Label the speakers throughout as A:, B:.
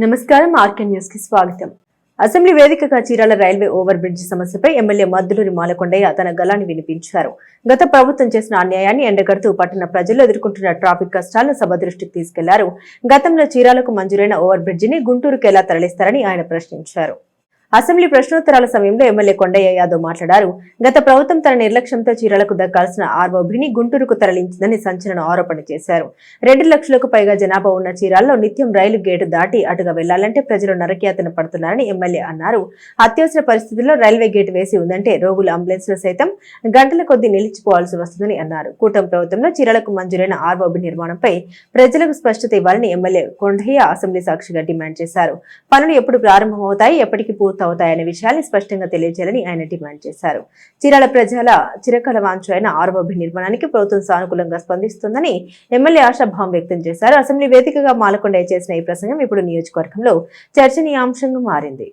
A: నమస్కారం RK news కి స్వాగతం. అసెంబ్లీ వేదికగా చీరాల రైల్వే ఓవర్ బ్రిడ్జ్ సమస్యపై ఎమ్మెల్యే మద్దులూరి మాలకొండయ్య తన గళాన్ని వినిపించారు. గత ప్రభుత్వం చేసిన అన్యాయాన్ని ఎండగడుతూ పట్టణ ప్రజలు ఎదుర్కొంటున్న ట్రాఫిక్ కష్టాలను సభ దృష్టికి తీసుకెళ్లారు. గతంలో చీరాలకు మంజూరైన ఓవర్ బ్రిడ్జిని గుంటూరుకు ఎలా తరలిస్తారని ఆయన ప్రశ్నించారు. అసెంబ్లీ ప్రశ్నోత్తరాల సమయంలో ఎమ్మెల్యే కొండయ్య యాదవ్ మాట్లాడారు. గత ప్రభుత్వం తన నిర్లక్ష్యంతో చీరాలకు దక్కాల్సిన ఆర్ఓబిని గుంటూరుకు తరలించిందని సంచలన ఆరోపణ చేశారు. 2 లక్షలకు పైగా జనాభా ఉన్న చీరాల్లో నిత్యం రైలు గేటు దాటి అటుగా వెళ్లాలంటే ప్రజలు నరకయాతన పడుతున్నారని ఎమ్మెల్యే అన్నారు. అత్యవసర పరిస్థితుల్లో రైల్వే గేటు వేసి ఉందంటే రోగులు అంబులెన్స్లు సైతం గంటల కొద్దీ నిలిచిపోవాల్సి వస్తుందని అన్నారు. కూటమి ప్రభుత్వంలో చీరాలకు మంజూరైన ఆర్ఓబి నిర్మాణంపై ప్రజలకు స్పష్టత ఇవ్వాలని ఎమ్మెల్యే కొండయ్య అసెంబ్లీ సాక్షిగా డిమాండ్ చేశారు. పనులు ఎప్పుడు ప్రారంభమవుతాయి, ఎప్పటికి అవుతాయనే విషయాన్ని స్పష్టంగా తెలియజేయాలని ఆయన డిమాండ్ చేశారు. చీరాల ప్రజల చిరకాల వాంఛ అయిన ఆర్ఓబి నిర్మాణానికి ప్రభుత్వం సానుకూలంగా స్పందిస్తుందని ఎమ్మెల్యే ఆశాభావం వ్యక్తం చేశారు. అసెంబ్లీ వేదికగా మాలకొండయ్య చేసిన ఈ ప్రసంగం ఇప్పుడు నియోజకవర్గంలో చర్చనీయాంశంగా మారింది.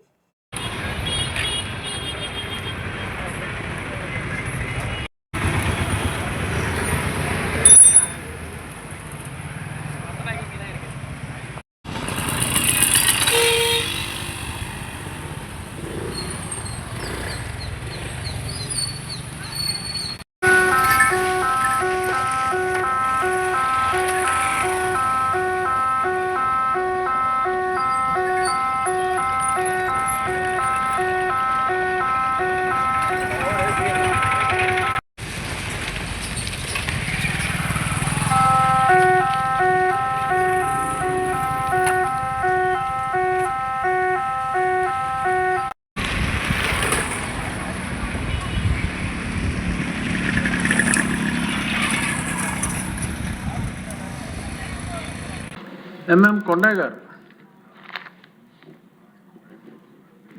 B: ఎంఎం కొండయ్య గారు.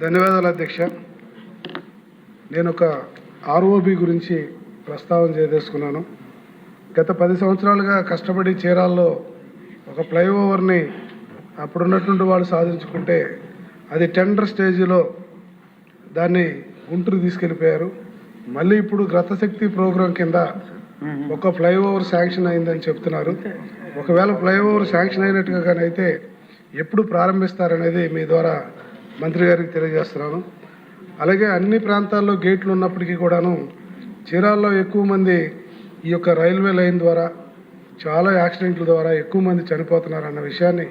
C: ధన్యవాదాలు అధ్యక్ష. నేను ఒక ఆర్ఓబి గురించి ప్రస్తావన చేయదలుచుకున్నాను. గత 10 సంవత్సరాలుగా కష్టపడి చీరాల్లో ఒక ఫ్లైఓవర్ని అప్పుడున్నటువంటి వాళ్ళు సాధించుకుంటే అది టెండర్ స్టేజ్లో దాన్ని గుంటూరు తీసుకెళ్ళిపోయారు. మళ్ళీ ఇప్పుడు గతశక్తి ప్రోగ్రాం కింద ఒక ఫ్లైఓవర్ శాంక్షన్ అయిందని చెప్తున్నారు. ఒకవేళ ఫ్లైఓవర్ శాంక్షన్ అయినట్టుగా కానీ అయితే ఎప్పుడు ప్రారంభిస్తారనేది మీ ద్వారా మంత్రి గారికి తెలియజేస్తున్నాను. అలాగే అన్ని ప్రాంతాల్లో గేట్లు ఉన్నప్పటికీ కూడాను చీరాల్లో ఎక్కువ మంది ఈ యొక్క రైల్వే లైన్ ద్వారా చాలా యాక్సిడెంట్ల ద్వారా ఎక్కువ మంది చనిపోతున్నారు అన్న విషయాన్ని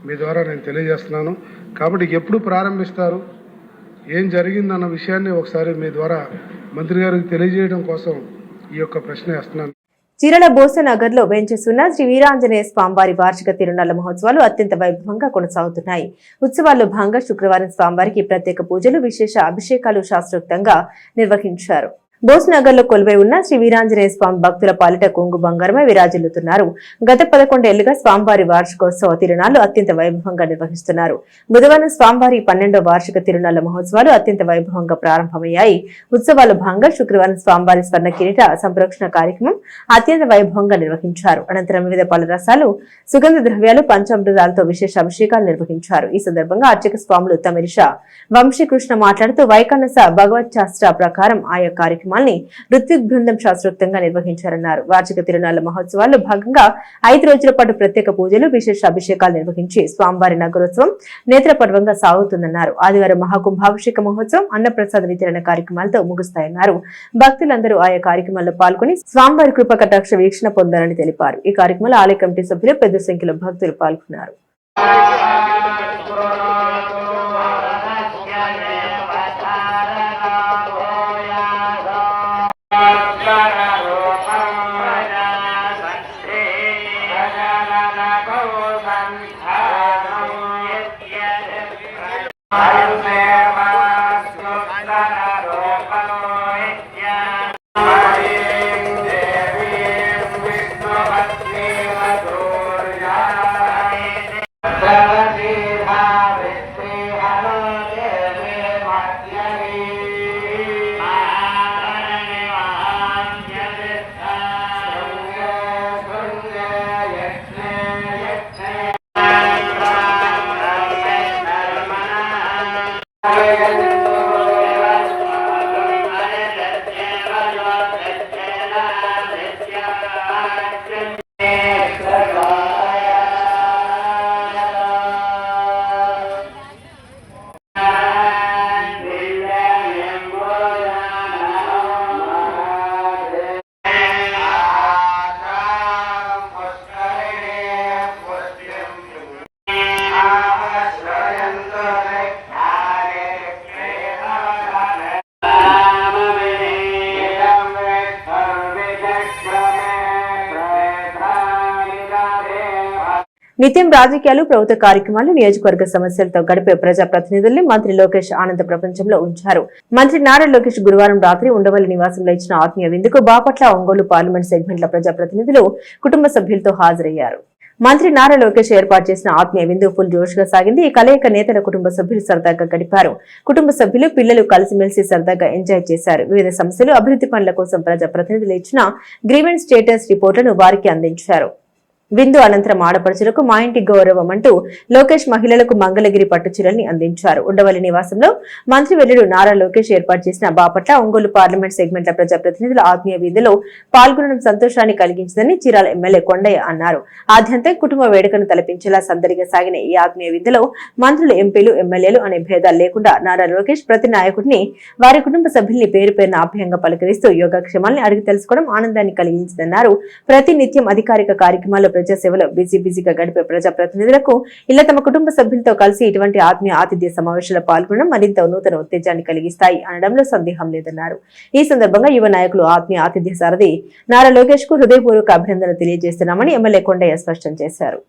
C: మీ ద్వారా నేను తెలియజేస్తున్నాను. కాబట్టి ఎప్పుడు ప్రారంభిస్తారు, ఏం జరిగిందన్న విషయాన్ని ఒకసారి మీ ద్వారా మంత్రి గారికి తెలియజేయడం కోసం ఈ యొక్క ప్రశ్న వేస్తున్నాను.
A: చీరాల బోసనగర్ లో వేంచేస్తున్న శ్రీ వీరాంజనేయ స్వామివారి వార్షిక తిరునాళ్ల మహోత్సవాలు అత్యంత వైభవంగా కొనసాగుతున్నాయి. ఉత్సవాల్లో భాగంగా శుక్రవారం స్వామివారికి ప్రత్యేక పూజలు, విశేష అభిషేకాలు శాస్త్రోక్తంగా నిర్వహించారు. బోస్నగర్ లో కొలువై ఉన్న శ్రీ వీరాంజనేయ స్వామి భక్తుల పాలిట కొంగు బంగారమై విరాజిల్లుతున్నారు. గత 11 ఏళ్లుగా స్వామివారి వార్షికోత్సవ తిరునాళ్లు అత్యంత వైభవంగా నిర్వహిస్తున్నారు. బుధవారం స్వామివారి 12వ వార్షిక తిరునాళ్ల మహోత్సవాలు అత్యంత వైభవంగా ప్రారంభమయ్యాయి. ఉత్సవాల భాగంగా శుక్రవారం స్వామివారి స్వర్ణ కిరీట సంప్రోక్షణ కార్యక్రమం అత్యంత వైభవంగా నిర్వహించారు. అనంతరం వివిధ పలు రసాలు, సుగంధ ద్రవ్యాలు, పంచామృతాలతో విశేష అభిషేకాలు నిర్వహించారు. ఈ సందర్భంగా అర్చక స్వాములు తమిరిష వంశీకృష్ణ మాట్లాడుతూ వైకన్నస భగవత్ శాస్త్ర ప్రకారం ఆయా కార్యక్రమాల్ని ఋత్విక్ బృందం శాస్త్రోక్తంగా నిర్వహించారన్నారు. వార్షిక తిరునాళ్ల మహోత్సవాల్లో భాగంగా 5 రోజుల పాటు ప్రత్యేక పూజలు, విశేష అభిషేకాలు నిర్వహించి స్వామివారి నగరోత్సవం నేత్రపర్వంగా సాగుతుందన్నారు. ఆదివారం మహాకుంభాభిషేక మహోత్సవం, అన్నప్రసాద వితరణ కార్యక్రమాలతో ముగుస్తాయన్నారు. భక్తులందరూ ఆయా కార్యక్రమాల్లో పాల్గొని స్వామివారి కృప కటాక్ష వీక్షణ పొందాలని తెలిపారు. ఈ కార్యక్రమంలో ఆలయ కమిటీ సభ్యులు పెద్ద సంఖ్యలో భక్తులు పాల్గొన్నారు. నిత్యం రాజకీయాలు, ప్రభుత్వ కార్యక్రమాలు, నియోజకవర్గ సమస్యలతో గడిపే ప్రజాప్రతినిధుల్ని మంత్రి లోకేష్ ఆనంద ప్రపంచంలో ఉంచారు. మంత్రి నారా లోకేష్ గురువారం రాత్రి ఉండవల్లి నివాసంలో ఇచ్చిన ఆత్మీయ విందుకు బాపట్ల, ఒంగోలు పార్లమెంట్ సెగ్మెంట్ల ప్రజాప్రతినిధులు, కుటుంబ సభ్యులతో హాజరయ్యారు. మంత్రి నారా లోకేష్ ఏర్పాటు చేసిన ఆత్మీయ విందు ఫుల్ జోష్ గా సాగింది. ఈ కలయిక నేతల కుటుంబ సభ్యులు సరదాగా గడిపారు. కుటుంబ సభ్యులు, పిల్లలు కలిసిమెలిసి సరదాగా ఎంజాయ్ చేశారు. వివిధ సమస్యలు, అభివృద్ధి పనుల కోసం ప్రజాప్రతినిధులు ఇచ్చిన గ్రీవెన్స్ స్టేటస్ రిపోర్టులను వారికి అందించారు. విందు అనంతరం ఆడపడుచులకు మా ఇంటి గౌరవం అంటూ లోకేష్ మహిళలకు మంగళగిరి పట్టు చీరల్ని అందించారు. ఉండవల్లి నివాసంలో మంత్రి వెల్లుడు నారా లోకేష్ ఏర్పాటు చేసిన బాపట్ల, ఒంగోలు పార్లమెంట్ సెగ్మెంట్ల ప్రజాప్రతినిధుల ఆత్మీయ విందులో పాల్గొనడం సంతోషాన్ని కలిగించిందని చీరాల ఎమ్మెల్యే కొండయ్య అన్నారు. ఆద్యంతం కుటుంబ వేడుకను తలపించేలా సందడిగా సాగిన ఈ ఆత్మీయ విందులో మంత్రులు, ఎంపీలు, ఎమ్మెల్యేలు అనే భేదాలు లేకుండా నారా లోకేష్ ప్రతి నాయకుడిని, వారి కుటుంబ సభ్యుల్ని పేరు పేరున ఆప్యాయంగా పలకరిస్తూ యోగక్షేమాల్ని అడిగి తెలుసుకోవడం ఆనందాన్ని కలిగించిందన్నారు. ప్రతి నిత్యం అధికారిక కార్యక్రమాల్లో ప్రజాసేవలో బిజీగా గడిపే ప్రజాప్రతినిధులకు ఇలా తమ కుటుంబ సభ్యులతో కలిసి ఇటువంటి ఆత్మీయ ఆతిథ్య సమావేశాల్లో పాల్గొనడం మరింత నూతన ఉత్తేజాన్ని కలిగిస్తాయి అనడంలో సందేహం లేదన్నారు. ఈ సందర్భంగా యువ నాయకులు ఆత్మీయ ఆతిథ్య సారథి నారా లోకేష్ కు హృదయపూర్వక అభినందనలు తెలియజేస్తున్నామని ఎమ్మెల్యే కొండయ్య స్పష్టం చేశారు.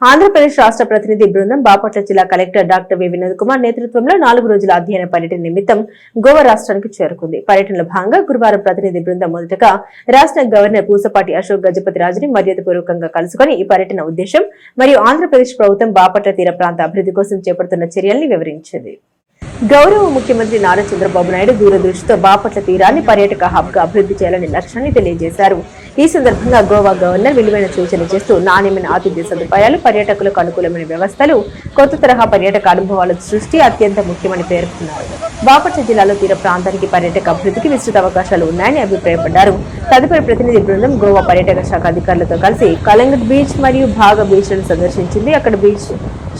A: ఆంధ్రప్రదేశ్ రాష్ట్ర ప్రతినిధి బృందం బాపట్ల జిల్లా collector doctor V Vinod Kumar నేతృత్వంలో 4 రోజుల అధ్యయన పర్యటన నిమిత్తం గోవా రాష్ట్రానికి చేరుకుంది. పర్యటనలో భాగంగా గురువారం ప్రతినిధి బృందం మొదటగా రాష్ట్ర గవర్నర్ పూసపాటి అశోక్ గజపతి రాజుని మర్యాదపూర్వకంగా కలుసుకుని ఈ పర్యటన ఉద్దేశం మరియు ఆంధ్రప్రదేశ్ ప్రభుత్వం బాపట్ల తీర ప్రాంత అభివృద్ధి కోసం చేపడుతున్న చర్యల్ని వివరించింది. గౌరవ ముఖ్యమంత్రి నారా చంద్రబాబు నాయుడు దూరదృష్టితో బాపట్ల తీరాన్ని పర్యాటక హబ్ గా అభివృద్ధి చేయాలనే లక్ష్యాన్ని తెలియజేశారు. ఈ సందర్భంగా గోవా గవర్నర్ విలువైన సూచనలు చేస్తూ నాణ్యమైన ఆతిథ్య సదుపాయాలు, పర్యాటకులకు అనుకూలమైన వ్యవస్థలు, కొత్త తరహా పర్యాటక అనుభవాల సృష్టి అత్యంత ముఖ్యమని పేర్కొన్నారు. బాపట్ల జిల్లాలో తీర ప్రాంతానికి పర్యాటక అభివృద్ధికి విస్తృత అవకాశాలు ఉన్నాయని అభిప్రాయపడ్డారు. తదుపరి ప్రతినిధి బృందం గోవా పర్యాటక శాఖ అధికారులతో కలిసి కలంగట్ బీచ్ మరియు భాగ బీచ్లను సందర్శించింది. అక్కడ బీచ్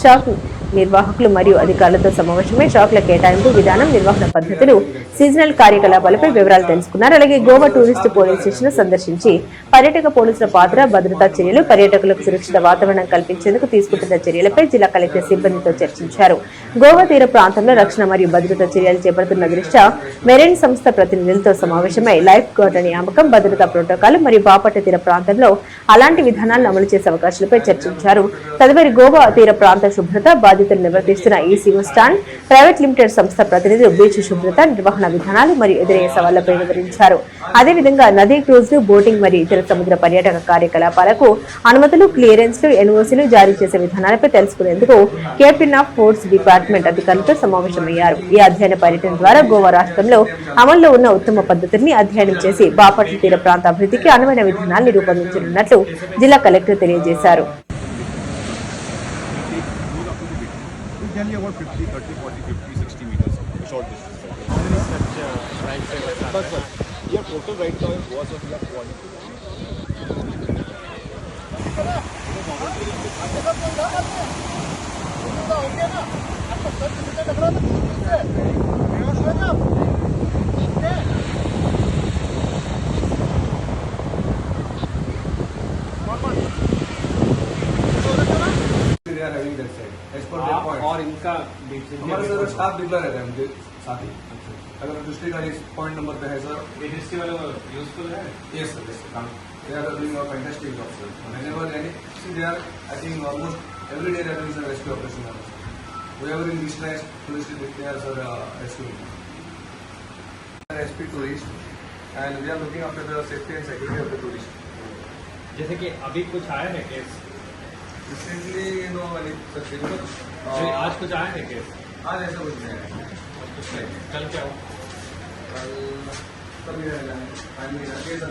A: షాక్ నిర్వాహకులు మరియు అధికారులతో సమావేశమై షాక్ల కేటాయింపు విధానం, నిర్వహణ పద్ధతులు, సీజనల్ కార్యకలాపాలపై వివరాలు తెలుసుకున్నారు. అలాగే గోవా టూరిస్ట్ పోలీస్ స్టేషన్ సందర్శించి పర్యాటక పోలీసుల పాత్ర, భద్రతా చర్యలు, పర్యాటకులకు సురక్షిత వాతావరణం కల్పించేందుకు తీసుకుంటున్న చర్యలపై జిల్లా కలెక్టర్ సిబ్బందితో చర్చించారు. గోవా తీర ప్రాంతంలో రక్షణ మరియు భద్రతా చర్యలు చేపడుతున్న దృష్ట్యా మెరైన్ సంస్థ ప్రతినిధులతో సమావేశమై లైఫ్ గార్డ్ నియామకం, భద్రతా ప్రోటోకాల్ మరియు బాపట్ల తీర ప్రాంతంలో అలాంటి విధానాలను అమలు చేసే అవకాశాలపై చర్చించారు. తదుపరి గోవా తీర ప్రాంత శుభ్రత బాధ్యతలు నిర్వర్తిస్తున్న ఈసీఓ స్టాండ్ ప్రైవేట్ లిమిటెడ్ సంస్థ ప్రతినిధులు బీచ్ శుభ్రత, నిర్వహణ విధానాలు మరియు ఎదురయ్యే సవాళ్లపై వివరించారు. అదేవిధంగా నదీ క్రూజ్లు, బోటింగ్ మరియు ఇతర సముద్ర పర్యాటక కార్యకలాపాలకు అనుమతులు, క్లియరెన్స్లు, ఎన్ఓసీలు జారీ చేసే విధానాలపై తెలుసుకునేందుకు కెప్టెన్ ఆఫ్ పోర్ట్స్ డిపార్ట్మెంట్ అధికారులతో సమావేశమయ్యారు. ఈ అధ్యయన పర్యటన ద్వారా గోవా రాష్ట్రంలో అమల్లో ఉన్న ఉత్తమ పద్ధతుల్ని అధ్యయనం చేసి బాపట్ల తీర ప్రాంత అభివృద్ధికి అనువైన విధానాన్ని రూపొందించనున్నట్లు జిల్లా కలెక్టర్ తెలియజేశారు.
B: Generally about 50, 30, 40, 50, 60 meters, short distance. But your total right now was of your quality.
D: They are having that side as per their point.
E: और इनका
D: हमारे सर स्टाफ डिक्लेयर रहता है उनके साथ ही. अगर डिस्ट्रिक्ट का इस पॉइंट नंबर पे है सर.
E: ये फेस्टिवल यूजफुल है.
D: Yes sir. Yes sir. They are doing a fantastic job sir. Whenever any see they are I think almost every day they are doing some rescue operation. Whoever in distress, police they are sir rescuing. SP tourist and we are looking after the safety and security of the tourist.
E: जैसे कि अभी कुछ आया है case
D: recently no वाली सच में
E: अभी आज कुछ आए थे केस?
D: आज ऐसा कुछ नहीं है।
E: कुछ नहीं। कल क्या हुआ?
D: कल कल मेरा केस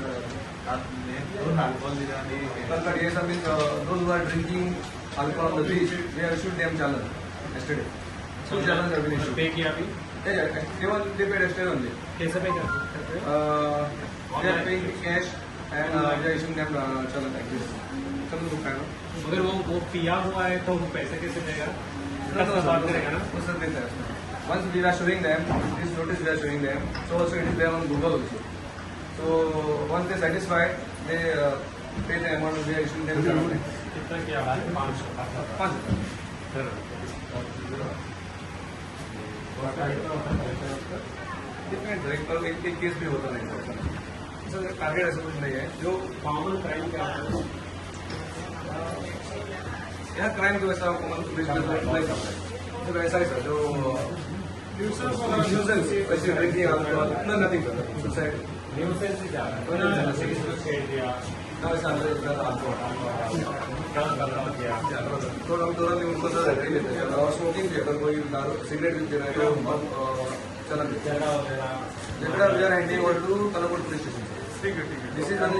D: कल का case mean those who are drinking alcohol on the beach we have issued them challenge yesterday. So challenge have been issued.
E: पे किया अभी?
D: They paid yesterday only.
E: कैसे पे किया?
D: They are paying cash and they are issuing them challenge like this. चलो तो खाना।
E: अगर वो पिया हुआ है तो वो पैसे कैसे देगा?
D: No, बात करेगा ना? वो सब देता है। Once we are showing them this notice, we are showing them. So also it is there on Google also. So once they satisfied, they pay the amount we are issuing them challenge.
E: कितना किया? 500.
D: Depend है पर एक case भी होता नहीं है sir target ऐसा कुछ नहीं है जो
E: कॉमन क्राइम क्या है?
D: यहाँ क्राइम तो वैसा कॉमन पुलिस में तो वैसा ही सर जो न्यूसेंस वैसे drinking alcohol nothing sir suicide
E: nuisance से क्या है? छेड़ दिया,
D: वैसा तो हम तुरंत उनको सर नहीं लेते हैं और स्मोकिंग भी अगर कोई सिगरेट भी देना है तो चलन झगड़ा we are handing over to Kalapur police station ठीक है this is not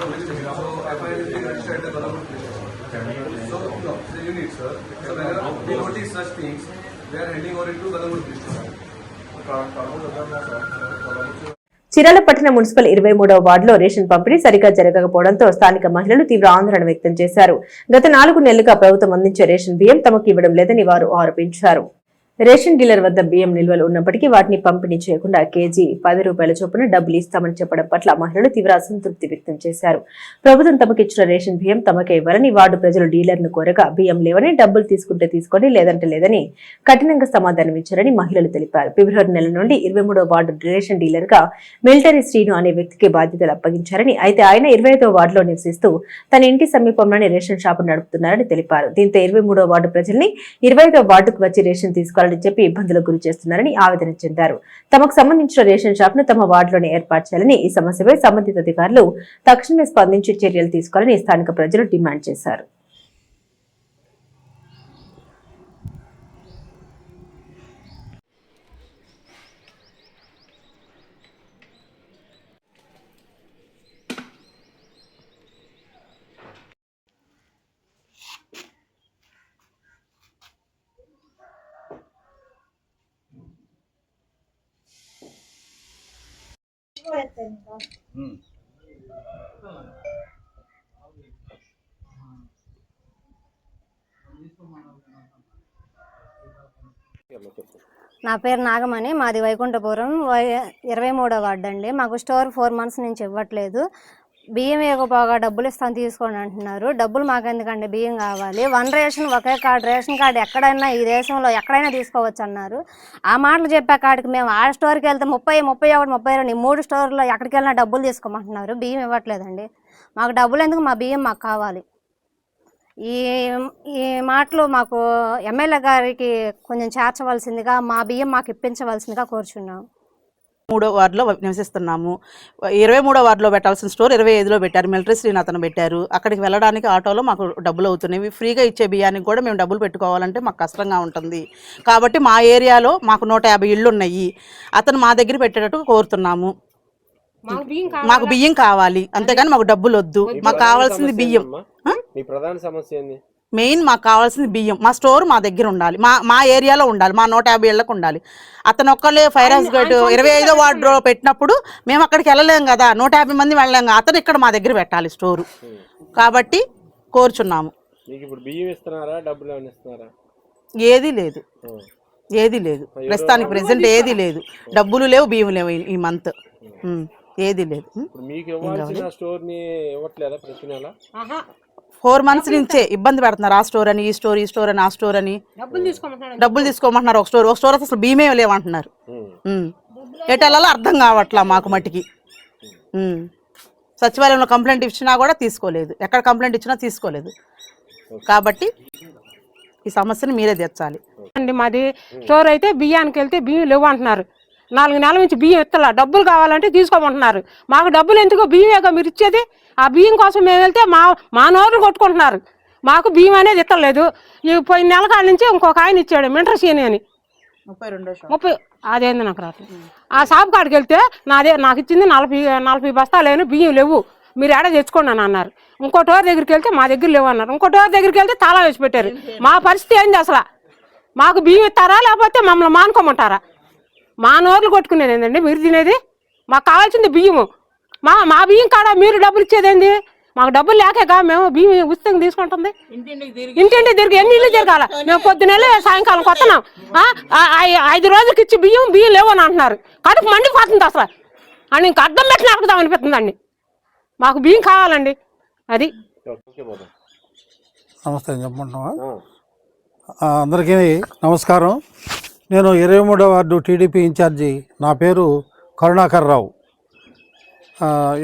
D: police station so FIR is being registered at the Kalapur police station so no the unit sir so whenever we notice such things we are handing over it to Colombo police station.
A: Chiralapatnam municipal 23వ వార్డులో ration పంపిణీ సరిగా జరగకపోవడంతో స్థానిక మహిళలు తీవ్ర ఆందోళన వ్యక్తం చేశారు. గత 4 నెలలుగా ప్రభుత్వం అందించే రేషన్ బియ్యం తమకు ఇవ్వడం లేదని వారు ఆరోపించారు. రేషన్ డీలర్ వద్ద బియ్యం నిల్వలు ఉన్నప్పటికీ వాటిని పంపిణీ చేయకుండా కేజీ 10 రూపాయల చొప్పున డబ్బులు ఇస్తామని చెప్పడం పట్ల మహిళలు తీవ్ర అసంతృప్తి వ్యక్తం చేశారు. ప్రభుత్వం తమకిచ్చిన రేషన్ బియ్యం తమకే ఇవ్వాలని వార్డు ప్రజలు డీలర్ను కోరగా బియ్యం లేవని డబ్బులు తీసుకుంటే తీసుకోండి లేదంటే లేదని కఠినంగా సమాధానం ఇచ్చారని మహిళలు తెలిపారు. ఫిబ్రవరి నెల నుండి 23వ వార్డు రేషన్ డీలర్ గా మిలిటరీ శ్రీను అనే వ్యక్తికి బాధ్యతలు అప్పగించారని అయితే ఆయన 25వ వార్డులో నివసిస్తూ తన ఇంటి సమీపంలోని రేషన్ షాపు నడుపుతున్నారని తెలిపారు. దీంతో 23వ వార్డు ప్రజల్ని 25వ వార్డుకు వచ్చి రేషన్ తీసుకోవాలని చెప్పి ఇబ్బందులకు గురి చేస్తున్నారని ఆవేదన చెందారు. తమకు సంబంధించిన రేషన్ షాప్ ను తమ వార్డులోనే ఏర్పాటు చేయాలని ఈ సమస్యపై సంబంధిత అధికారులు తక్షణమే స్పందించి చర్యలు తీసుకోవాలని స్థానిక ప్రజలు డిమాండ్ చేశారు.
F: నా పేరు నాగమణి, మాది వైకుంఠపురం 23వ వార్డు అండి. మాకు స్టోర్ 4 మంత్స్ నుంచి ఇవ్వట్లేదు. బియ్యం ఇవ్వకపోగా డబ్బులు ఇస్తాను తీసుకోండి అంటున్నారు. డబ్బులు మాకెందుకండి, బియ్యం కావాలి. 1 రేషన్ ఒకే కార్డు, రేషన్ కార్డు ఎక్కడైనా ఈ దేశంలో ఎక్కడైనా తీసుకోవచ్చు అన్నారు. ఆ మాటలు చెప్పే కాడికి మేము ఆ స్టోర్కి వెళ్తే 30, 31, 32 3 స్టోర్లో ఎక్కడికి వెళ్ళినా డబ్బులు తీసుకోమంటున్నారు. బియ్యం ఇవ్వట్లేదండి. మాకు డబ్బులు ఎందుకు, మా బియ్యం మాకు కావాలి. ఈ మాటలు మాకు ఎమ్మెల్యే గారికి కొంచెం చేర్చవలసిందిగా, మా బియ్యం మాకు ఇప్పించవలసిందిగా కోరుచున్నాము.
G: 3వ వార్డులో నివసిస్తున్నాము. 23వ వార్డులో పెట్టాల్సిన స్టోర్ 25లో పెట్టారు. మిలిటరీ శ్రీని అతను పెట్టారు. అక్కడికి వెళ్ళడానికి ఆటోలో మాకు డబ్బులు అవుతున్నాయి. ఫ్రీగా ఇచ్చే బియ్యానికి కూడా మేము డబ్బులు పెట్టుకోవాలంటే మాకు కష్టంగా ఉంటుంది. కాబట్టి మా ఏరియాలో మాకు 150 ఇళ్ళు ఉన్నాయి. అతను మా దగ్గర పెట్టేటట్టు కోరుతున్నాము. మాకు బియ్యం కావాలి, అంతేగాని మాకు డబ్బులు వద్దు. మాకు కావాల్సింది బియ్యం.
H: ప్రధాన సమస్య ఏంది?
G: మెయిన్ మాకు కావాల్సింది బియ్యం. మా స్టోర్ మా దగ్గర ఉండాలి, మా ఏరియాలో ఉండాలి, మా 150 ఇళ్లకు ఉండాలి. అతను ఒక్కళ్ళే ఫైర్ హౌస్ గేట్ 25వ వార్డులో పెట్టినప్పుడు మేము అక్కడికి వెళ్ళలేం కదా, 150 మంది వెళ్ళలేం కదా. అతను ఇక్కడ మా దగ్గర పెట్టాలి స్టోరు. కాబట్టి కోరుచున్నాము.
H: మీకు ఇప్పుడు బియ్యం ఇస్తున్నారా, డబ్బులు ఏమైనా ఇస్తున్నారా?
G: ఏది లేదు, ఏది లేదు. ప్రస్తుతానికి ప్రెసెంట్ ఏది లేదు. డబ్బులు లేవు, బియ్యం లేవు ఈ మంత్. ఏది లేదు.
H: మీకు ఇవ్వాల్సిన స్టోర్ ని ఇవ్వట్లేదా ప్రతి నెల?
G: 4 మంత్స్ నుంచే ఇబ్బంది పెడుతున్నారు. ఆ స్టోర్ అని, ఈ స్టోర్ అని, ఆ స్టోర్ అని డబ్బులు తీసుకోమంటున్నారు. ఒక స్టోర్ అసలు బియ్యమే లేవంటున్నారు. ఎటెళ్ళాలో అర్థం కావట్లా మాకు మట్టికి. సచివాలయంలో కంప్లైంట్ ఇచ్చినా కూడా తీసుకోలేదు, ఎక్కడ కంప్లైంట్ ఇచ్చినా తీసుకోలేదు. కాబట్టి ఈ సమస్యను మీరే తెచ్చాలి.
I: మాది స్టోర్ అయితే బియ్యానికి వెళ్తే బియ్యం లేవు అంటున్నారు. 4 నెలల నుంచి బియ్యం ఇస్తలా, డబ్బులు కావాలంటే తీసుకోమంటున్నారు. మాకు డబ్బులు ఎందుకో, బియ్యమేగా మీరు ఇచ్చేది. ఆ బియ్యం కోసం మేము వెళ్తే మా నోరులు కొట్టుకుంటున్నారు. మాకు బియ్యం అనేది ఇస్తలేదు. ఈ పోయిన నెల కాడ నుంచి ఇంకొక ఆయన ఇచ్చాడు మింట్రసీని అని 30 అదేంది నాకు రావట్లేదు. ఆ షాప్ కాడికి వెళ్తే నాకు ఇచ్చింది 40 బస్తాలేను బియ్యం లేవు, మీరు ఏడా తెచ్చుకోండి అని అన్నారు. ఇంకోటి వారి దగ్గరికి వెళ్తే మా దగ్గర లేవు అన్నారు. ఇంకోటి వారి దగ్గరికి వెళ్తే తాళం వేసి పెట్టారు. మా పరిస్థితి ఏంది అసలు? మాకు బియ్యం ఇస్తారా లేకపోతే మమ్మల్ని మానుకోమంటారా? మా నోర్లు కొట్టుకునేది ఏంటండి మీరు తినేది? మాకు కావాల్సింది బియ్యము. మా బియ్యం కాడ మీరు డబ్బులు ఇచ్చేదేంది? మాకు డబ్బులు లేకగా మేము బియ్యం ఉచితంగా తీసుకుంటుంది. ఇంటింటి తిరిగి ఎన్ని ఇల్లు తిరగాల? మేము పొద్దునెళ్ళి సాయంకాలం కొత్తనాం. 5 రోజులకి ఇచ్చి బియ్యం లేవు అని అంటున్నారు. కడుపు మండిపోతుంది అసలు అని ఇంక అర్థం పెట్టిన అడుగుదాం అనిపిస్తుందండి. మాకు బియ్యం కావాలండి. అది
J: నమస్తే చెప్పమంటున్నావా? అందరికీ నమస్కారం. నేను 23వ వార్డు టీడీపీ ఇన్ఛార్జి. నా పేరు కరుణాకర్ రావు.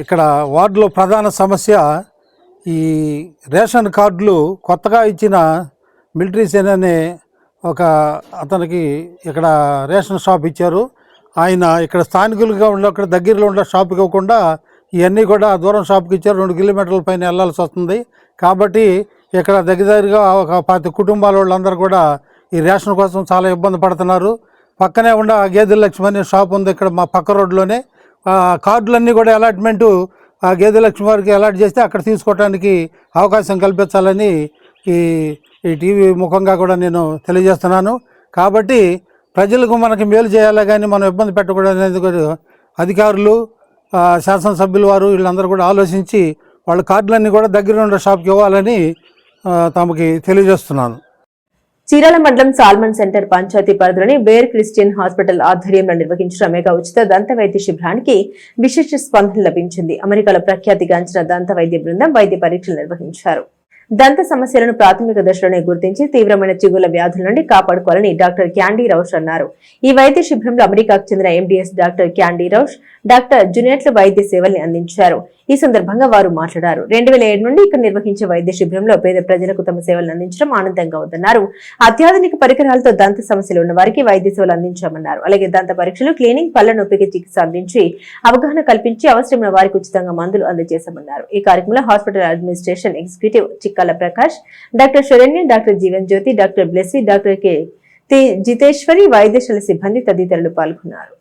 J: ఇక్కడ వార్డులో ప్రధాన సమస్య ఈ రేషన్ కార్డులు కొత్తగా ఇచ్చిన మిలిటరీ సేన అనే ఒక అతనికి ఇక్కడ రేషన్ షాప్ ఇచ్చారు. ఆయన ఇక్కడ స్థానికులుగా ఉండే అక్కడ దగ్గరలో ఉండే షాప్కి ఇవ్వకుండా ఇవన్నీ కూడా దూరం షాప్కి ఇచ్చారు. 2 కిలోమీటర్ల పైన వెళ్ళాల్సి వస్తుంది. కాబట్టి ఇక్కడ దగ్గరగా ఒక 10 కుటుంబాల వాళ్ళందరూ కూడా ఈ రేషన్ కోసం చాలా ఇబ్బంది పడుతున్నారు. పక్కనే ఉన్న గేదెల లక్ష్మి అనే షాప్ ఉంది ఇక్కడ మా పక్క రోడ్లోనే. కార్డులన్నీ కూడా అలాట్మెంటు ఆ గేదె లక్ష్మి వారికి అలాట్ చేస్తే అక్కడ తీసుకోవడానికి అవకాశం కల్పించాలని ఈ టీవీ ముఖంగా కూడా నేను తెలియజేస్తున్నాను. కాబట్టి ప్రజలకు మనకి మేలు చేయాలి కానీ మనం ఇబ్బంది పెట్టకూడదు అనేది కూడా అధికారులు, శాసనసభ్యుల వారు వీళ్ళందరూ కూడా ఆలోచించి వాళ్ళ కార్డులన్నీ కూడా దగ్గర ఉన్న షాప్కి ఇవ్వాలని తమకి తెలియజేస్తున్నాను.
A: చీరాల మండలం సాల్మన్ సెంటర్ పంచాయతీ పరిధిలోని బేర్ క్రిస్టియన్ హాస్పిటల్ ఆధ్వర్యంలో నిర్వహించిన మెగా ఉచిత దంత వైద్య శిబిరానికి విశేష స్పందన లభించింది. అమెరికాలో ప్రఖ్యాతిగాంచిన దంత వైద్య బృందం వైద్య పరీక్షలు నిర్వహించారు. దంత సమస్యలను ప్రాథమిక దశలోనే గుర్తించి తీవ్రమైన చిగుళ్ల వ్యాధుల నుండి కాపాడుకోవాలని డాక్టర్ క్యాండీ రౌష్ అన్నారు. ఈ వైద్య శిబిరంలో అమెరికాకు చెందిన ఎండీఎస్ డాక్టర్ క్యాండీ రౌష్, డాక్టర్ జునెట్లు వైద్య సేవల్ని అందించారు. ఈ సందర్భంగా వారు మాట్లాడారు. 2007 నుండి ఇక్కడ నిర్వహించే వైద్య శిబిరంలో పేద ప్రజలకు తమ సేవలను అందించడం ఆనందంగా ఉందన్నారు. అత్యాధునిక పరికరాలతో దంత సమస్యలు ఉన్న వారికి వైద్య సేవలు అందించామన్నారు. అలాగే దంత పరీక్షలు, క్లీనింగ్, పళ్ల నొప్పికి చికిత్స అందించి అవగాహన కల్పించి అవసరమైన వారికి ఉచితంగా మందులు అందజేశామన్నారు. ఈ కార్యక్రమంలో hospital administration executive Chikkala Prakash, doctor Saranya, doctor Jeevan Jyothi, doctor Blessy, doctor K Jiteshwari, వైద్యశాల సిబ్బంది తదితరులు పాల్గొన్నారు.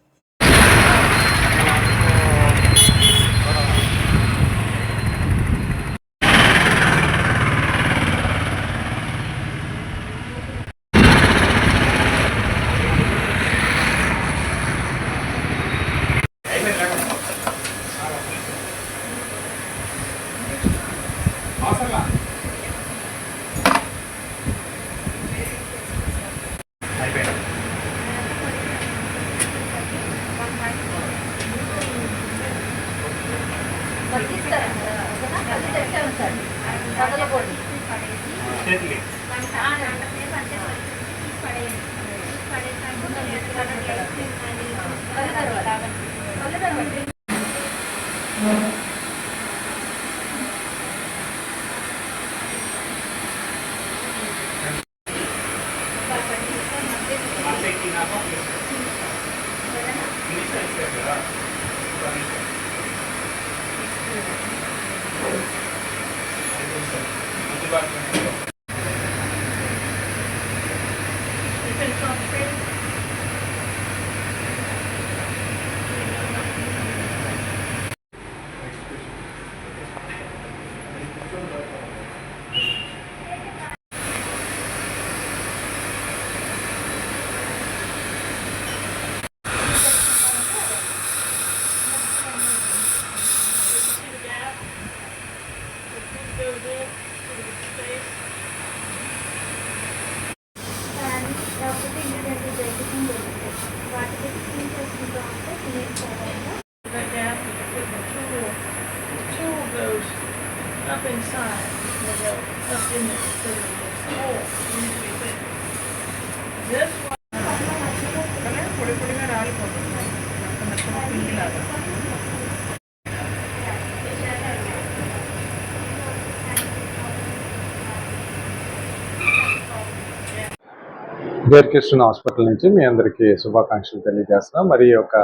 K: బేర్ క్రిస్టియన్ హాస్పిటల్ నుంచి మీ అందరికీ శుభాకాంక్షలు తెలియజేస్తున్నాం. మరి ఒక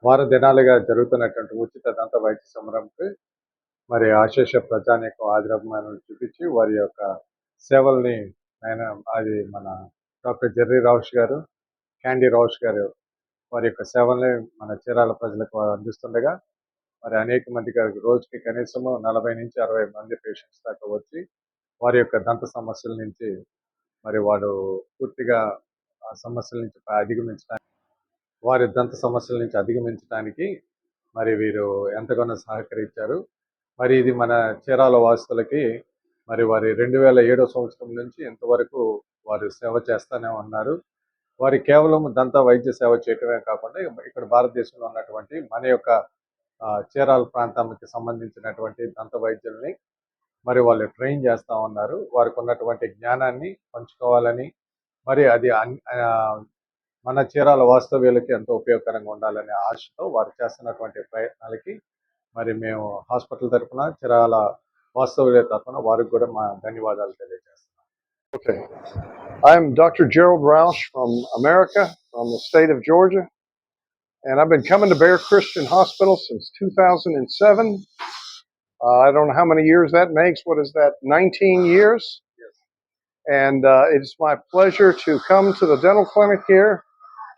K: వారం దినాలుగా జరుగుతున్నటువంటి ఉచిత దంత వైద్య శిబిరంకి మరి ఆశేష ప్రజానీకం ఆదిరభిమానులు చూపించి వారి యొక్క సేవల్ని అది మన డాక్టర్ జెర్రీ రౌష్ గారు, క్యాండీ రౌష్ గారు వారి యొక్క సేవల్ని మన చీరాల ప్రజలకు వారు అందిస్తుండగా మరి అనేక మంది గారికి రోజుకి కనీసము 40 నుంచి 60 మంది పేషెంట్స్ దాకా వచ్చి వారి యొక్క దంత సమస్యల నుంచి మరి వారు పూర్తిగా ఆ సమస్యల నుంచి అధిగమించడానికి వారి దంత సమస్యల నుంచి అధిగమించడానికి మరి వీరు ఎంతగానో సహకరించారు. మరి ఇది మన చీరాల వాసులకి మరి వారి 2007 సంవత్సరం నుంచి ఇంతవరకు వారు సేవ చేస్తూనే ఉన్నారు. వారి కేవలం దంత వైద్య సేవ చేయటమే కాకుండా ఇక్కడ భారతదేశంలో ఉన్నటువంటి మన యొక్క చీరాల ప్రాంతానికి సంబంధించినటువంటి దంత వైద్యుల్ని మరి వాళ్ళు ట్రైన్ చేస్తూ ఉన్నారు. వారికి ఉన్నటువంటి జ్ఞానాన్ని పంచుకోవాలని మరి అది మన చీరాల వాస్తవ్యులకి ఎంతో ఉపయోగకరంగా ఉండాలనే ఆశతో వారు చేస్తున్నటువంటి ప్రయత్నాలకి మరి మేము హాస్పిటల్ తరఫున చీరాల వాస్తవ్యుల తరఫున వారికి కూడా మా ధన్యవాదాలు తెలియజేస్తున్నాం.
L: Okay. I'm Dr. Gerald Roush from America, from the state of Georgia. And I've been coming to Bear Christian Hospital since 2007. I don't know how many years that makes. What is that? 19 years? Yes. And it's my pleasure to come to the dental clinic here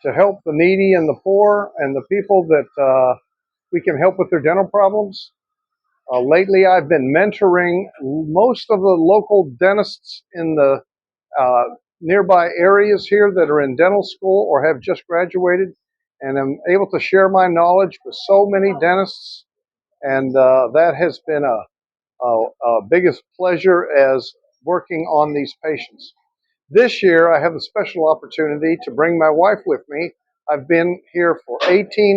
L: to help the needy and the poor and the people that we can help with their dental problems. Lately, I've been mentoring most of the local dentists in the nearby areas here that are in dental school or have just graduated, and I'm able to share my knowledge with so many dentists, and that has been a biggest pleasure as working on these patients. This year, I have the special opportunity to bring my wife with me. I've been here for 18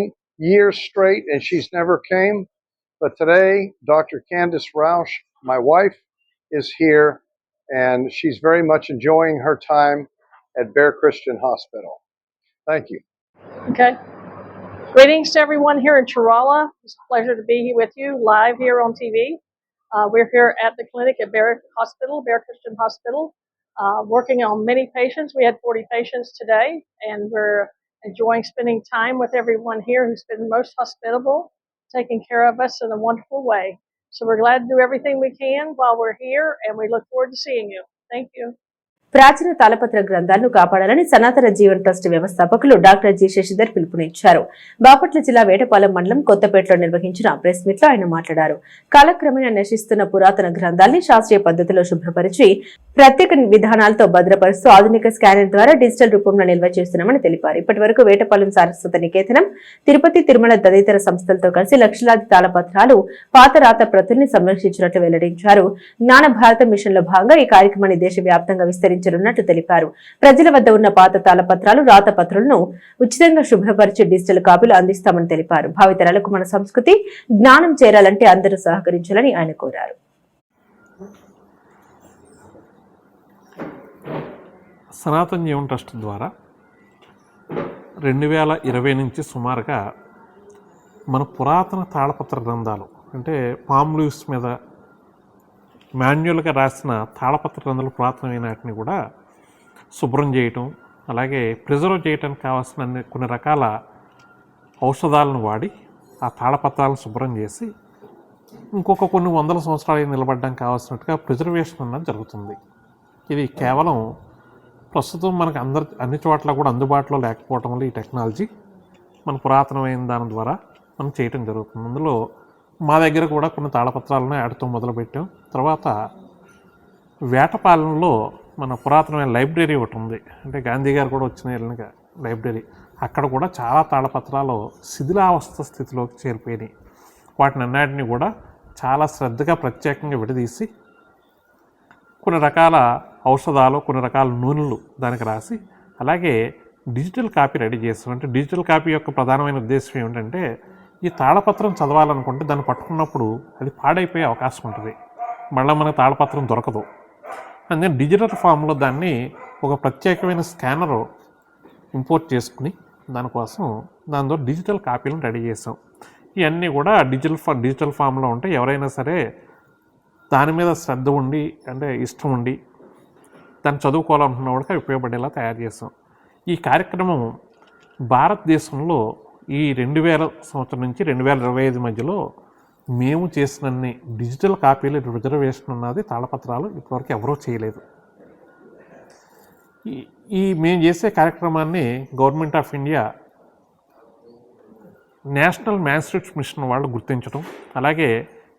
L: years straight, and she's never came. But today, Dr. Candice Roush, my wife, is here, and she's very much enjoying her time at Bear Christian Hospital. Thank you.
M: Okay. Greetings to everyone here in Chirala. It's a pleasure to be with you live here on TV. We're here at the clinic at Bear Christian Hospital, working on many patients. We had 40 patients today, and we're enjoying spending time with everyone here who's been most hospitable, taking care of us in a wonderful way. So we're glad to do everything we can while we're here, and we look forward to seeing you. Thank you.
A: ప్రాచీన తాళపత్ర గ్రంథాలను కాపాడాలని సనాతన Jeevan trust వ్యవస్థాపకులు doctor G Shashidhar పిలుపునిచ్చారు. బాపట్ల జిల్లా వేటపాలెం మండలం కొత్తపేటలో నిర్వహించిన ప్రెస్ మీట్ లో ఆయన మాట్లాడారు. కాలక్రమేణా నశిస్తున్న పురాతన గ్రంథాల్ని శాస్త్రీయ పద్ధతిలో శుభ్రపరిచి ప్రత్యేక విధానాలతో భద్రపరుస్తూ ఆధునిక స్కానర్ ద్వారా డిజిటల్ రూపంలో నిల్వ చేస్తున్నామని తెలిపారు. ఇప్పటి వరకు వేటపాలెం సారస్వత నికేతనం, తిరుపతి, తిరుమల తదితర సంస్థలతో కలిసి లక్షలాది తాళపత్రాలు, పాత రాత ప్రతుల్ని సంరక్షించినట్లు వెల్లడించారు. జ్ఞాన భారత మిషన్ లో భాగంగా ఈ కార్యక్రమాన్ని దేశవ్యాప్తంగా విస్తరించనున్నట్లు తెలిపారు. ప్రజల వద్ద ఉన్న పాత తాళపత్రాలు, రాతపత్రులను ఉచితంగా శుభ్రపరిచి డిజిటల్ కాపీలు అందిస్తామని తెలిపారు. భావితరాలకు మన సంస్కృతి, జ్ఞానం చేరాలంటే అందరూ సహకరించాలని ఆయన కోరారు.
N: సనాతన జీవన్ ట్రస్ట్ ద్వారా 2020 నుంచి సుమారుగా మన పురాతన తాళపత్ర గ్రంథాలు అంటే పామ్ లీవ్స్ మీద మాన్యువల్గా రాసిన తాళపత్ర గ్రంథాలు పురాతనమైన వాటిని కూడా శుభ్రం చేయటం, అలాగే ప్రిజర్వ్ చేయడానికి కావాల్సిన కొన్ని రకాల ఔషధాలను వాడి ఆ తాళపత్రాలను శుభ్రం చేసి ఇంకొక కొన్ని వందల సంవత్సరాలు నిలబడడానికి కావాల్సినట్టుగా ప్రిజర్వేషన్ అన్నది జరుగుతుంది. ఇది కేవలం ప్రస్తుతం మనకు అన్ని చోట్ల కూడా అందుబాటులో లేకపోవటం వల్ల ఈ టెక్నాలజీ మన పురాతనమైన దాని ద్వారా మనం చేయటం జరుగుతుంది. అందులో మా దగ్గర కూడా కొన్ని తాళపత్రాలను ఆడటం మొదలుపెట్టాం. తర్వాత వేటపాలెంలో మన పురాతనమైన లైబ్రరీ ఒకటి ఉంది, అంటే గాంధీ గారు కూడా వచ్చిన లైబ్రరీ. అక్కడ కూడా చాలా తాళపత్రాలు శిథిలావస్థ స్థితిలోకి చేరిపోయినాయి. వాటిని అన్నిటిని కూడా చాలా శ్రద్ధగా ప్రత్యేకంగా విడదీసి కొన్ని రకాల ఔషధాలు, కొన్ని రకాల నూనెలు దానికి రాసి అలాగే డిజిటల్ కాపీ రెడీ చేస్తాం. అంటే డిజిటల్ కాపీ యొక్క ప్రధానమైన ఉద్దేశం ఏమిటంటే ఈ తాళపత్రం చదవాలనుకుంటే దాన్ని పట్టుకున్నప్పుడు అది పాడైపోయే అవకాశం ఉంటుంది, మళ్ళీ మనకు తాళపత్రం దొరకదు. అందుకని డిజిటల్ ఫామ్లో దాన్ని ఒక ప్రత్యేకమైన స్కానరు ఇంపోర్ట్ చేసుకుని దానికోసం దాంతో డిజిటల్ కాపీలను రెడీ చేసాం. ఇవన్నీ కూడా డిజిటల్ ఫామ్లో ఉంటే ఎవరైనా సరే దాని మీద శ్రద్ధ ఉండి అంటే ఇష్టం ఉండి దాన్ని చదువుకోవాలనుకున్న వాడికి ఉపయోగపడేలా తయారు చేసాం. ఈ కార్యక్రమం భారతదేశంలో ఈ 2000 సంవత్సరం నుంచి 2025 మధ్యలో మేము చేసినన్ని డిజిటల్ కాపీలు రిజర్వేషన్ ఉన్నది తాళపత్రాలు ఇప్పటివరకు ఎవరూ చేయలేదు. ఈ మేము చేసే కార్యక్రమాన్ని government of India national magistrates mission వాళ్ళు గుర్తించడం, అలాగే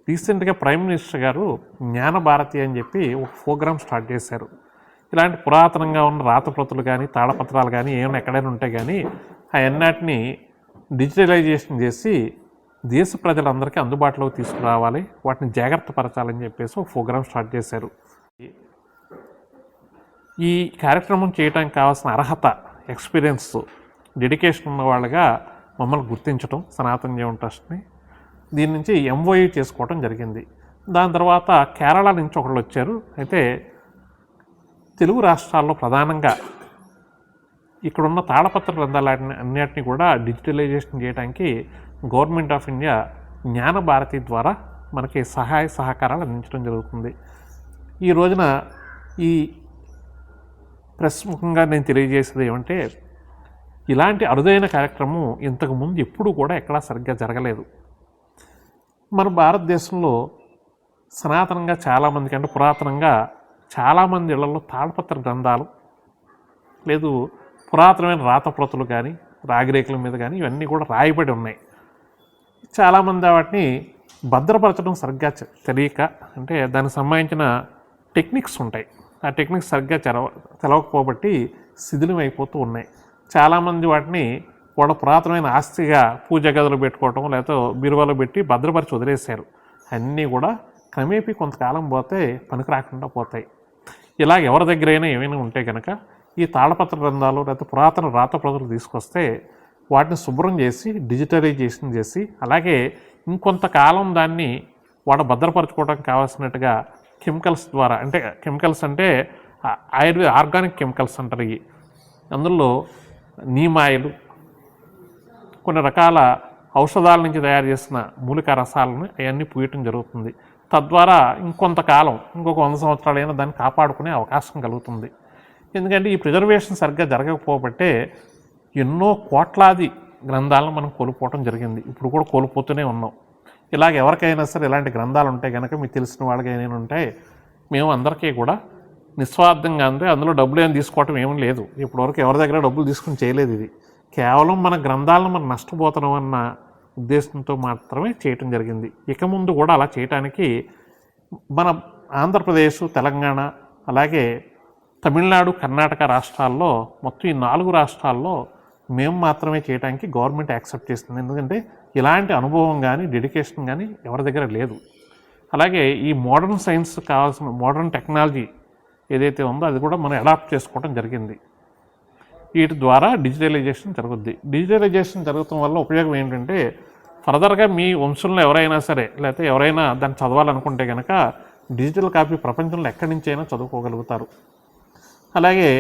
N: రీసెంట్గా ప్రైమ్ మినిస్టర్ గారు జ్ఞాన భారతి అని చెప్పి ఒక ప్రోగ్రామ్ స్టార్ట్ చేశారు. ఇలాంటి పురాతనంగా ఉన్న రాతప్రతులు కానీ తాళపత్రాలు కానీ ఏమైనా ఎక్కడైనా ఉంటాయి కానీ అవన్నిటిని డిజిటలైజేషన్ చేసి దేశ ప్రజలందరికీ అందుబాటులోకి తీసుకురావాలి, వాటిని జాగ్రత్త పరచాలని చెప్పేసి ఒక ప్రోగ్రామ్ స్టార్ట్ చేశారు. ఈ కార్యక్రమం చేయడానికి కావాల్సిన అర్హత, ఎక్స్పీరియన్స్, డెడికేషన్ ఉన్న వాళ్ళగా మమ్మల్ని గుర్తించడం సనాతన జీవన్ ట్రస్ట్ని. దీని నుంచి MOU చేసుకోవడం జరిగింది. దాని తర్వాత కేరళ నుంచి ఒకళ్ళు వచ్చారు. అయితే తెలుగు రాష్ట్రాల్లో ప్రధానంగా ఇక్కడున్న తాళపత్ర గ్రంథాలు అన్నిటిని కూడా డిజిటలైజేషన్ చేయడానికి గవర్నమెంట్ ఆఫ్ ఇండియా జ్ఞాన భారతి ద్వారా మనకి సహాయ సహకారాలు అందించడం జరుగుతుంది. ఈ రోజున ఈ ప్రెస్ ముఖంగా నేను తెలియజేసేది ఏమంటే, ఇలాంటి అరుదైన కార్యక్రమం ఇంతకుముందు ఎప్పుడూ కూడా ఎక్కడా సరిగ్గా జరగలేదు. మన భారతదేశంలో సనాతనంగా చాలామందికి, అంటే పురాతనంగా చాలామంది ఇళ్లలో తాళపత్ర గ్రంథాలు లేదు, పురాతనమైన రాతప్రతులు కానీ రాగిరేకుల మీద కానీ ఇవన్నీ కూడా రాయబడి ఉన్నాయి. చాలామంది వాటిని భద్రపరచడం సరిగ్గా తెలియక, అంటే దానికి సంబంధించిన టెక్నిక్స్ ఉంటాయి, ఆ టెక్నిక్స్ సరిగ్గా తెలవకపోబట్టి శిథిలం అయిపోతూ ఉన్నాయి. చాలామంది వాటిని వాళ్ళ పురాతనమైన ఆస్తిగా పూజ గదులు పెట్టుకోవటం, లేకపోతే బీరువాలో పెట్టి భద్రపరిచి వదిలేశారు. అన్నీ కూడా క్రమేపీ కొంతకాలం పోతే పనికి రాకుండా పోతాయి. ఇలా ఎవరి దగ్గరైనా ఏమైనా ఉంటే కనుక ఈ తాళపత్ర గ్రంథాలు లేకపోతే పురాతన రాతప్రతులు తీసుకొస్తే వాటిని శుభ్రం చేసి డిజిటలైజేషన్ చేసి, అలాగే ఇంకొంతకాలం దాన్ని వాడు భద్రపరచుకోవడానికి కావాల్సినట్టుగా కెమికల్స్ ద్వారా, అంటే కెమికల్స్ అంటే ఆర్గానిక్ కెమికల్స్ అంటారు. ఇవి అందులో నీమాయిలు, కొన్ని రకాల ఔషధాల నుంచి తయారు చేసిన మూలిక రసాలను అవన్నీ పూయటం జరుగుతుంది. తద్వారా ఇంకొంతకాలం, ఇంకొక 100 సంవత్సరాలైనా దాన్ని కాపాడుకునే అవకాశం కలుగుతుంది. ఎందుకంటే ఈ ప్రిజర్వేషన్ సరిగ్గా జరగకపోబట్టే ఎన్నో కోట్లాది గ్రంథాలను మనం కోల్పోవటం జరిగింది. ఇప్పుడు కూడా కోల్పోతూనే ఉన్నాం. ఇలాగ ఎవరికైనా సరే ఇలాంటి గ్రంథాలు ఉంటాయి కనుక మీకు తెలిసిన వాళ్ళకి ఏమైనా ఉంటాయి, మేము అందరికీ కూడా నిస్వార్థంగా, అంటే అందులో డబ్బులు ఏం తీసుకోవటం ఏమీ లేదు. ఇప్పటివరకు ఎవరి దగ్గర డబ్బులు తీసుకుని చేయలేదు. ఇది కేవలం మన గ్రంథాలను మనం నష్టపోతున్నాం అన్న ఉద్దేశంతో మాత్రమే చేయటం జరిగింది. ఇక ముందు కూడా అలా చేయటానికి మన ఆంధ్రప్రదేశ్, తెలంగాణ, అలాగే తమిళనాడు, కర్ణాటక రాష్ట్రాల్లో, మొత్తం ఈ 4 రాష్ట్రాల్లో మేము మాత్రమే చేయడానికి గవర్నమెంట్ యాక్సెప్ట్ చేస్తుంది. ఎందుకంటే ఇలాంటి అనుభవం కానీ డెడికేషన్ కానీ ఎవరి దగ్గర లేదు. అలాగే ఈ మోడర్న్ సైన్స్ కావాల్సిన మోడర్న్ టెక్నాలజీ ఏదైతే ఉందో అది కూడా మనం అడాప్ట్ చేసుకోవడం జరిగింది. వీటి ద్వారా డిజిటలైజేషన్ జరుగుద్ది. డిజిటలైజేషన్ జరగడం వల్ల ఉపయోగం ఏంటంటే, ఫర్దర్గా మీ వంశంలో ఎవరైనా సరే, లేకపోతే ఎవరైనా దాన్ని చదవాలనుకుంటే కనుక డిజిటల్ కాపీ ప్రపంచంలో ఎక్కడి నుంచైనా చదువుకోగలుగుతారు. అలాగే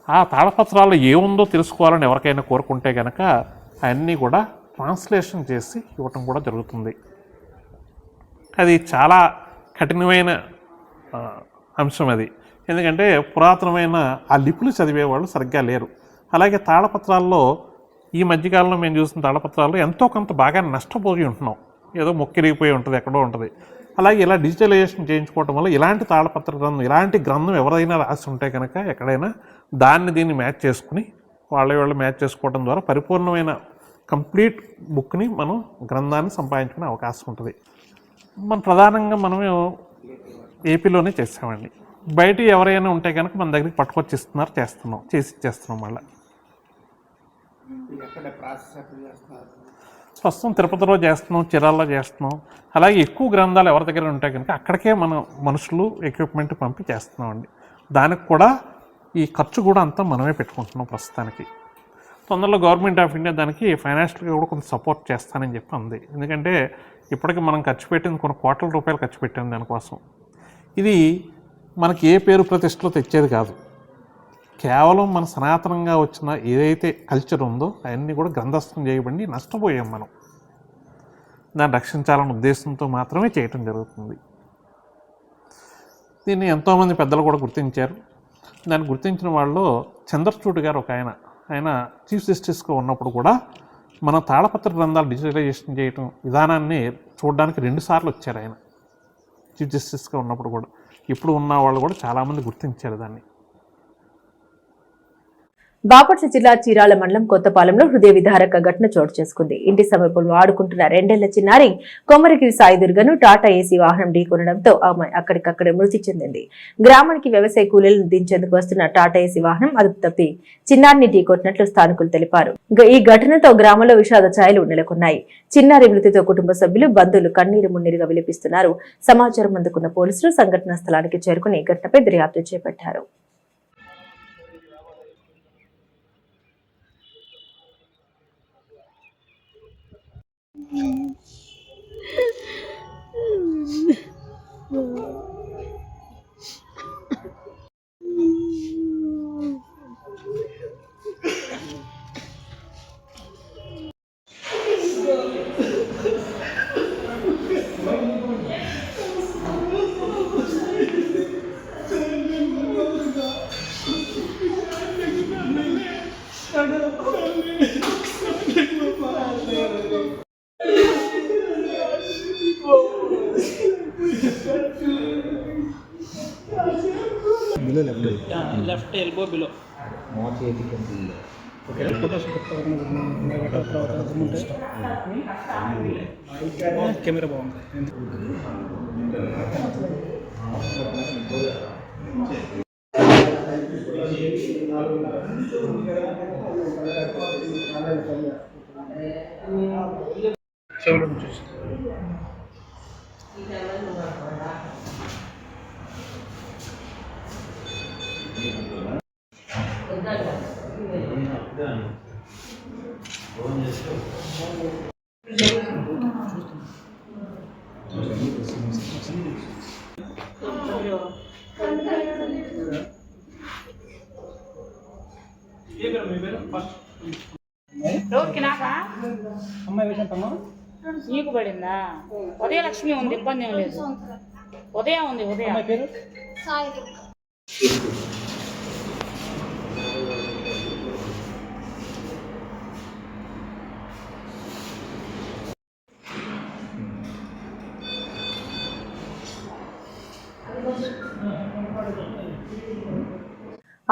N: ఆ తాళపత్రాల్లో ఏముందో తెలుసుకోవాలని ఎవరికైనా కోరుకుంటే కనుక అవన్నీ కూడా ట్రాన్స్లేషన్ చేసి ఇవ్వటం కూడా జరుగుతుంది. అది చాలా కఠినమైన అంశం అది. ఎందుకంటే పురాతనమైన ఆ లిపులు చదివేవాళ్ళు సరిగ్గా లేరు. అలాగే తాళపత్రాల్లో ఈ మధ్యకాలంలో మేము చూసిన తాళపత్రాల్లో ఎంతో కొంత బాగా నష్టపోయి ఉంటున్నాం. ఏదో మొక్కిరిగిపోయి ఉంటుంది, ఎక్కడో ఉంటుంది. అలాగే ఇలా డిజిటలైజేషన్ చేయించుకోవటం వల్ల ఇలాంటి తాళపత్ర గ్రంథం, ఇలాంటి గ్రంథం ఎవరైనా రాసి ఉంటే కనుక ఎక్కడైనా దీన్ని మ్యాచ్ చేసుకుని వాళ్ళు మ్యాచ్ చేసుకోవడం ద్వారా పరిపూర్ణమైన కంప్లీట్ బుక్ని మనం గ్రంథాన్ని సంపాదించుకునే అవకాశం ఉంటుంది. ప్రధానంగా మనం ఏపీలోనే చేసామండి. బయట ఎవరైనా ఉంటే కనుక మన దగ్గరికి పట్టుకొచ్చి ఇస్తున్నారు, చేసి ఇచ్చేస్తున్నాం. మళ్ళీ ప్రస్తుతం తిరుపతిలో చేస్తున్నాం, చీరాల్లో చేస్తున్నాం. అలాగే ఎక్కువ గ్రంథాలు ఎవరి దగ్గర ఉంటాయి కనుక అక్కడికే మనం మనుషులు, ఎక్విప్మెంట్ పంపి చేస్తున్నామండి. దానికి కూడా ఈ ఖర్చు కూడా అంతా మనమే పెట్టుకుంటున్నాం ప్రస్తుతానికి. తొందరలో గవర్నమెంట్ ఆఫ్ ఇండియా దానికి ఫైనాన్షియల్గా కూడా కొంత సపోర్ట్ చేస్తానని చెప్పి ఉంది. ఎందుకంటే ఇప్పటికీ మనం ఖర్చు పెట్టింది కొన్ని కోట్ల రూపాయలు ఖర్చు పెట్టాం దానికోసం. ఇది మనకి ఏ పేరు ప్రతిష్టలో తెచ్చేది కాదు. కేవలం మన సనాతనంగా వచ్చిన ఏదైతే కల్చర్ ఉందో అవన్నీ కూడా గ్రంథస్థం చేయబడి నష్టపోయాం మనం. దాన్ని రక్షించాలన్న ఉద్దేశంతో మాత్రమే చేయటం జరుగుతుంది. దీన్ని ఎంతోమంది పెద్దలు కూడా గుర్తించారు. దాన్ని గుర్తించిన వాళ్ళు చంద్రచూడ్ గారు ఒక ఆయన చీఫ్ జస్టిస్గా ఉన్నప్పుడు కూడా మన తాళపత్ర గ్రంథాలు డిజిటలైజేషన్ చేయటం విధానాన్ని చూడడానికి 2 సార్లు వచ్చారు ఆయన చీఫ్ జస్టిస్గా ఉన్నప్పుడు కూడా. ఇప్పుడు ఉన్న వాళ్ళు కూడా చాలామంది గుర్తించారు దాన్ని.
A: బాపట్ల జిల్లా చీరాల మండలం కొత్తపాలెంలో హృదయ విదారక ఘటన చోటు చేసుకుంది. ఇంటి సమీపంలో ఆడుకుంటున్న 2 ఏళ్ల చిన్నారి కొమరగిరి సాయి దుర్గను టాటా ఏసీ వాహనం ఢీకొనడంతో ఆమె అక్కడికక్కడే మృతి చెందింది. గ్రామానికి వ్యవసాయ కూలీలను దించేందుకు వస్తున్న టాటా ఏసీ వాహనం అదుపు తప్పి చిన్నారిని ఢీకొట్టినట్లు స్థానికులు తెలిపారు. ఈ ఘటనతో గ్రామంలో విషాద ఛాయలు నెలకొన్నాయి. చిన్నారి మృతితో కుటుంబ సభ్యులు, బంధువులు కన్నీరు మున్నీరుగా విలపిస్తున్నారు. సమాచారం అందుకున్న పోలీసులు సంఘటనా స్థలానికి చేరుకుని ఘటనపై దర్యాప్తు చేపట్టారు.
E: left elbow below. కెమెరా బాగుంది.
I: అమ్మాయి వేసంటమ్మా నీకు పడిందా? ఉదయలక్ష్మి ఉంది, ఇబ్బంది ఏం లేదు. ఉదయం ఉంది. ఉదయం పేరు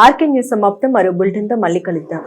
A: ఆర్కే న్యూస్ సమాప్తం. మరో బులెటిన్తో మళ్ళీ కలుద్దాం.